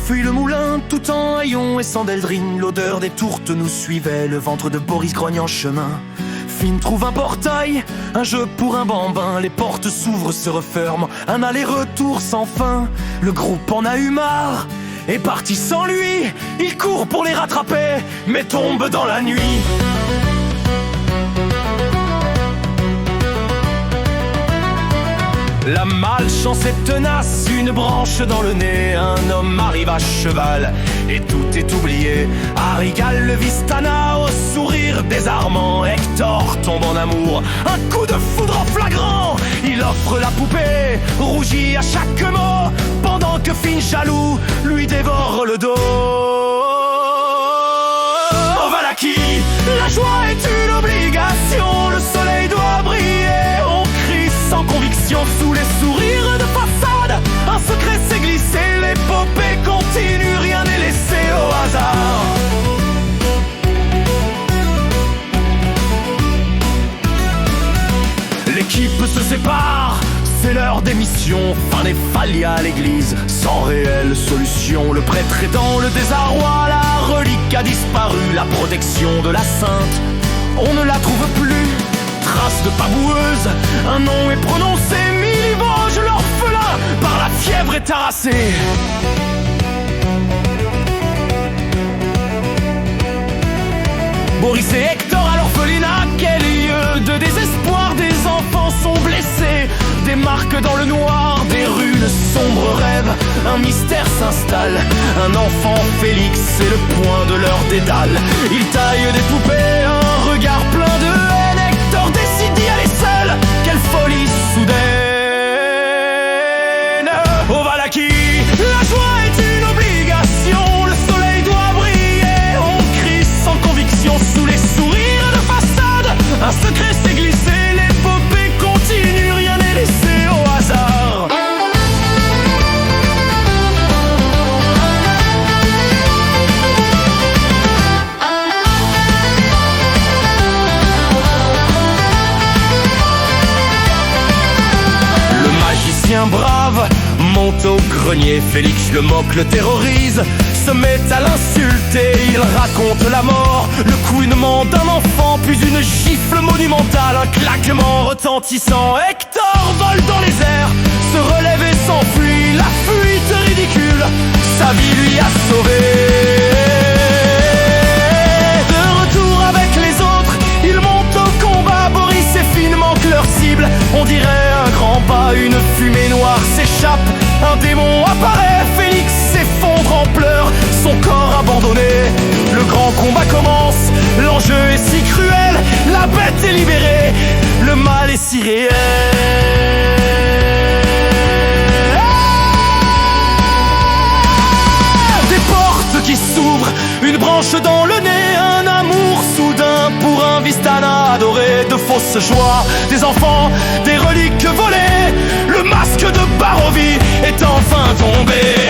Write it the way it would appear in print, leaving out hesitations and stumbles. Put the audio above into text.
fuit le moulin, tout en haillons et sandaldrine. L'odeur des tourtes nous suivait, le ventre de Boris grogne en chemin. Finn trouve un portail, un jeu pour un bambin. Les portes s'ouvrent, se referment, un aller-retour sans fin. Le groupe en a eu marre, est parti sans lui. Il court pour les rattraper, mais tombe dans la nuit. La malchance est tenace, une branche dans le nez. Un homme arrive à cheval et tout est oublié. Arigal le Vistana au sourire désarmant. Hector tombe en amour, un coup de foudre en flagrant. Il offre la poupée, rougit à chaque mot, pendant que Finn jaloux lui dévore le dos. Oh Valaki, la joie est une obligation, le soleil doit briller. On crie sans conviction sous les sourires de façade. Un secret s'est glissé, l'épopée continue, rien n'est laissé au hasard. L'équipe se sépare, c'est l'heure d'émission. Fin des Phalia à l'église, sans réelle solution. Le prêtre est dans le désarroi, la relique a disparu. La protection de la sainte, on ne la trouve plus. Trace de pas boueuse, un nom est prononcé. Milivoge, l'orphelin, par la fièvre est harassé. Boris et Hector à l'orphelinat, quel lieu de désespoir. Des enfants sont blessés, des marques dans le noir, des runes, sombres rêves. Un mystère s'installe, un enfant Félix, c'est le point de leur dédale. Ils taillent des poupées, un regard plein de haine. Hector décide d'y aller seul, quelle folie soudaine. Oh Valaki, la joie est une obligation, le soleil doit briller. On crie sans conviction sous les sourires de façade. Un secret s'est glissé, l'épopée continue, rien n'est laissé au hasard. Le magicien brave monte au grenier. Félix le moque, le terrorise, se met à l'insulter. Il raconte la mort, le couinement d'un enfant, puis une gifle monumentale, un claquement retentissant. Hector vole dans les airs, se relève et s'enfuit. La fuite ridicule, sa vie lui a sauvé. De retour avec les autres, il monte au combat. Boris et Finn manquent leur cible. On dirait un grand pas, une fumée noire s'échappe. Un démon apparaît, Félix s'effondre en pleurs, son corps abandonné. Le grand combat commence, l'enjeu est si cruel. La bête est libérée, le mal est si réel. Des portes qui s'ouvrent, une branche dans le nez. Un amour soudain pour un Vistana adoré. De fausses joies, des enfants, des reliques volées. Le masque de Barovie est enfin tombé.